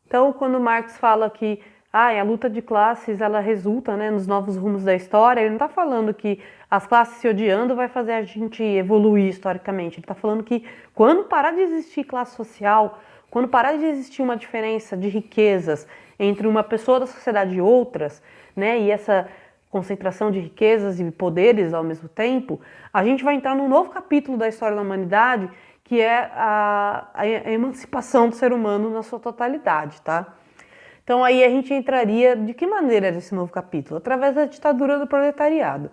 Então, quando Marx fala que a luta de classes ela resulta, né, nos novos rumos da história, ele não está falando que as classes se odiando vai fazer a gente evoluir historicamente. Ele está falando que quando parar de existir classe social, quando parar de existir uma diferença de riquezas entre uma pessoa da sociedade e outras, né, e essa concentração de riquezas e poderes ao mesmo tempo, a gente vai entrar num novo capítulo da história da humanidade, que é a emancipação do ser humano na sua totalidade, tá? Então aí a gente entraria, de que maneira nesse novo capítulo? Através da ditadura do proletariado,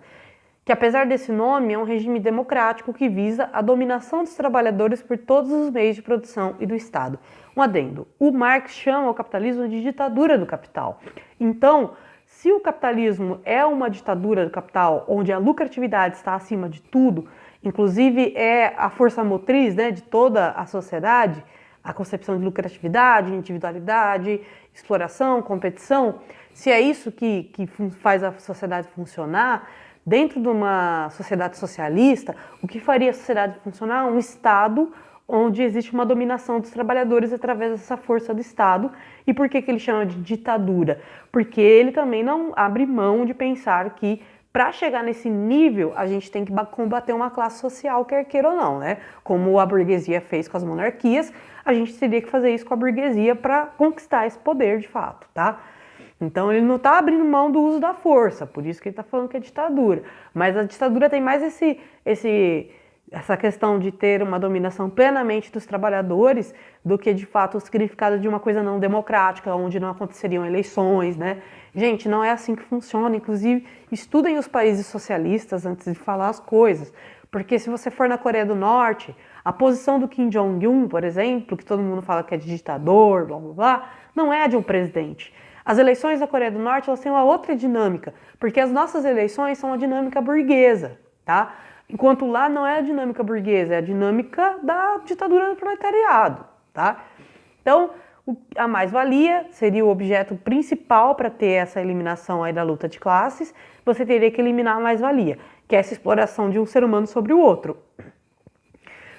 que apesar desse nome é um regime democrático que visa a dominação dos trabalhadores por todos os meios de produção e do Estado. Um adendo, o Marx chama o capitalismo de ditadura do capital. Então, se o capitalismo é uma ditadura do capital, onde a lucratividade está acima de tudo, inclusive é a força motriz, né, de toda a sociedade, a concepção de lucratividade, individualidade, exploração, competição, se é isso que faz a sociedade funcionar, dentro de uma sociedade socialista, o que faria a sociedade funcionar? Um Estado onde existe uma dominação dos trabalhadores através dessa força do Estado. E por que ele chama de ditadura? Porque ele também não abre mão de pensar que para chegar nesse nível, a gente tem que combater uma classe social, quer queira ou não, né? Como a burguesia fez com as monarquias, a gente teria que fazer isso com a burguesia para conquistar esse poder de fato, tá? Então ele não está abrindo mão do uso da força, por isso que ele está falando que é ditadura. Mas a ditadura tem mais essa questão de ter uma dominação plenamente dos trabalhadores do que de fato o significado de uma coisa não democrática, onde não aconteceriam eleições, né? Gente, não é assim que funciona. Inclusive, estudem os países socialistas antes de falar as coisas. Porque se você for na Coreia do Norte, a posição do Kim Jong-un, por exemplo, que todo mundo fala que é de ditador, blá blá blá, não é a de um presidente. As eleições da Coreia do Norte, elas têm uma outra dinâmica, porque as nossas eleições são a dinâmica burguesa, tá? Enquanto lá não é a dinâmica burguesa, é a dinâmica da ditadura do proletariado, tá? Então, a mais-valia seria o objeto principal para ter essa eliminação aí da luta de classes. Você teria que eliminar a mais-valia, que é essa exploração de um ser humano sobre o outro.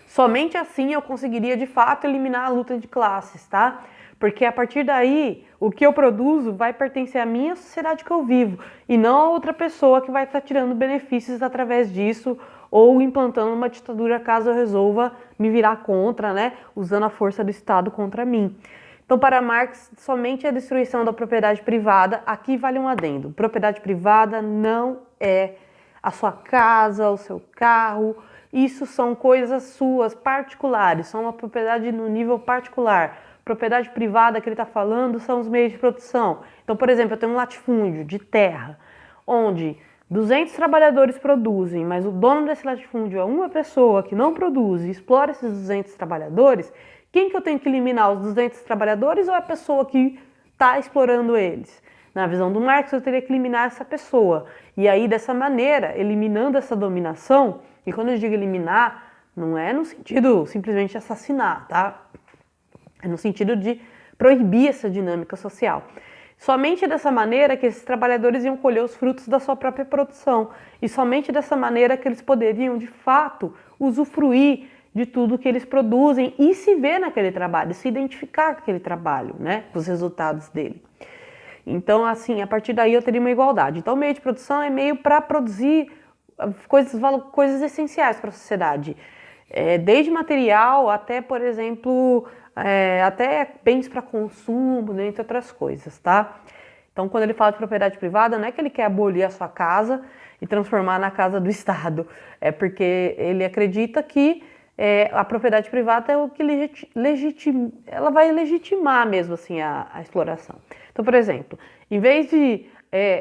Somente assim eu conseguiria de fato eliminar a luta de classes, tá? Porque a partir daí, o que eu produzo vai pertencer à minha sociedade que eu vivo e não a outra pessoa que vai estar tirando benefícios através disso ou implantando uma ditadura caso eu resolva me virar contra, né? Usando a força do Estado contra mim. Então, para Marx, somente a destruição da propriedade privada, aqui vale um adendo, propriedade privada não é a sua casa, o seu carro, isso são coisas suas, particulares, são uma propriedade no nível particular. Propriedade privada que ele está falando são os meios de produção. Então, por exemplo, eu tenho um latifúndio de terra, onde 200 trabalhadores produzem, mas o dono desse latifúndio é uma pessoa que não produz e explora esses 200 trabalhadores, quem que eu tenho que eliminar, os 200 trabalhadores ou a pessoa que está explorando eles? Na visão do Marx, eu teria que eliminar essa pessoa. E aí, dessa maneira, eliminando essa dominação, e quando eu digo eliminar, não é no sentido simplesmente assassinar, tá? É no sentido de proibir essa dinâmica social. Somente dessa maneira que esses trabalhadores iam colher os frutos da sua própria produção. E somente dessa maneira que eles poderiam, de fato, usufruir de tudo que eles produzem e se ver naquele trabalho, se identificar com aquele trabalho, né? Com os resultados dele. Então, assim, a partir daí eu teria uma igualdade. Então, o meio de produção é meio para produzir coisas essenciais para a sociedade. Desde material até, por exemplo, até bens para consumo, entre outras coisas, tá? Então, quando ele fala de propriedade privada, não é que ele quer abolir a sua casa e transformar na casa do Estado. É porque ele acredita que a propriedade privada é o que ela vai legitimar mesmo assim a exploração. Então, por exemplo, em vez de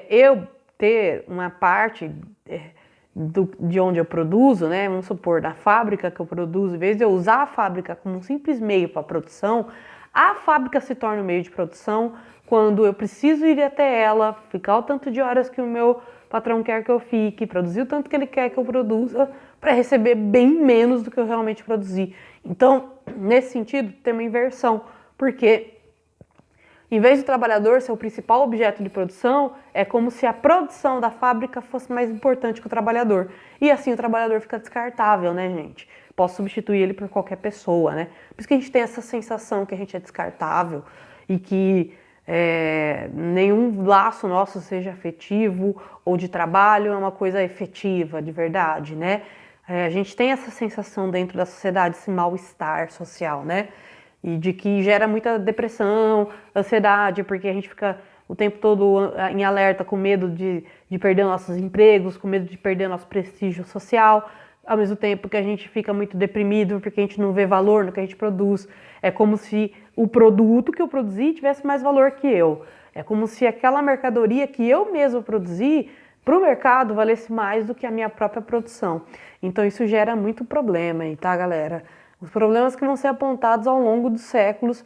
eu ter uma parte de onde eu produzo, né, vamos supor, da fábrica que eu produzo, em vez de eu usar a fábrica como um simples meio para a produção, a fábrica se torna um meio de produção quando eu preciso ir até ela, ficar o tanto de horas que o meu patrão quer que eu fique, produzir o tanto que ele quer que eu produza, para receber bem menos do que eu realmente produzi. Então, nesse sentido, tem uma inversão, porque Em vez de o trabalhador ser o principal objeto de produção, é como se a produção da fábrica fosse mais importante que o trabalhador. E assim o trabalhador fica descartável, né, gente? Posso substituir ele por qualquer pessoa, né? Por isso que a gente tem essa sensação que a gente é descartável e que nenhum laço nosso seja afetivo ou de trabalho é uma coisa efetiva, de verdade, né? A gente tem essa sensação dentro da sociedade, esse mal-estar social, né? E de que gera muita depressão, ansiedade, porque a gente fica o tempo todo em alerta, com medo de perder nossos empregos, com medo de perder nosso prestígio social, ao mesmo tempo que a gente fica muito deprimido porque a gente não vê valor no que a gente produz. É como se o produto que eu produzi tivesse mais valor que eu. É como se aquela mercadoria que eu mesmo produzi para o mercado valesse mais do que a minha própria produção. Então isso gera muito problema aí, tá, galera? Os problemas que vão ser apontados ao longo dos séculos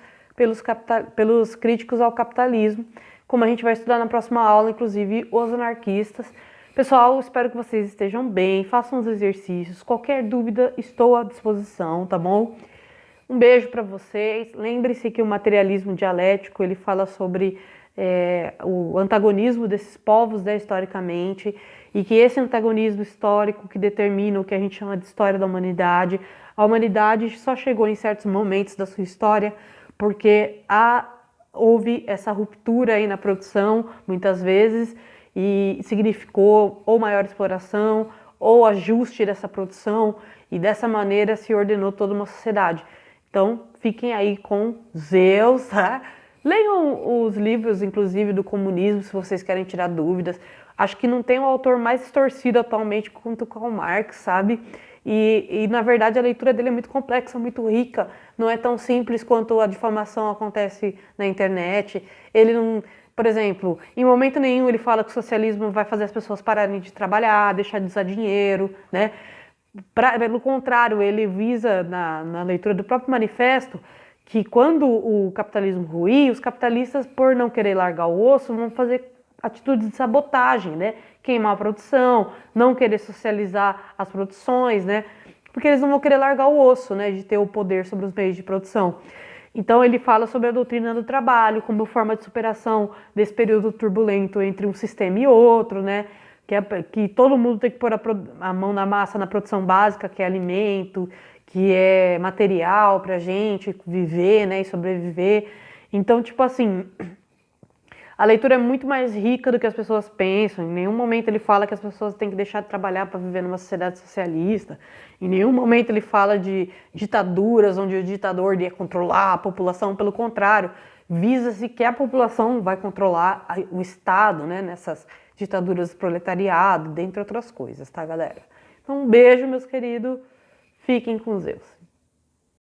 pelos críticos ao capitalismo, como a gente vai estudar na próxima aula, inclusive os anarquistas. Pessoal, espero que vocês estejam bem, façam os exercícios. Qualquer dúvida, estou à disposição, tá bom? Um beijo para vocês. Lembre-se que o materialismo dialético, ele fala sobre o antagonismo desses povos, né, historicamente, e que esse antagonismo histórico que determina o que a gente chama de história da humanidade, a humanidade só chegou em certos momentos da sua história porque houve essa ruptura aí na produção, muitas vezes, e significou ou maior exploração ou ajuste dessa produção, e dessa maneira se ordenou toda uma sociedade. Então, fiquem aí com Zeus, tá? Leiam os livros, inclusive, do comunismo, se vocês querem tirar dúvidas. Acho que não tem um autor mais distorcido atualmente quanto Karl Marx, sabe? Na verdade, a leitura dele é muito complexa, muito rica. Não é tão simples quanto a difamação acontece na internet. Ele não... Por exemplo, em momento nenhum ele fala que o socialismo vai fazer as pessoas pararem de trabalhar, deixar de usar dinheiro, né? Pelo contrário, ele visa, na leitura do próprio manifesto, que quando o capitalismo ruir, os capitalistas, por não querer largar o osso, vão fazer atitudes de sabotagem, né? Queimar a produção, não querer socializar as produções, né? Porque eles não vão querer largar o osso, né? De ter o poder sobre os meios de produção. Então ele fala sobre a doutrina do trabalho como forma de superação desse período turbulento entre um sistema e outro, né? Que todo mundo tem que pôr a mão na massa na produção básica, que é alimento, que é material pra gente viver, né, e sobreviver. Então, tipo assim, a leitura é muito mais rica do que as pessoas pensam. Em nenhum momento ele fala que as pessoas têm que deixar de trabalhar para viver numa sociedade socialista. Em nenhum momento ele fala de ditaduras onde o ditador ia controlar a população. Pelo contrário, visa-se que a população vai controlar o Estado, né, nessas ditaduras do proletariado, dentre outras coisas, tá, galera? Então, um beijo, meus queridos. Fiquem com Deus.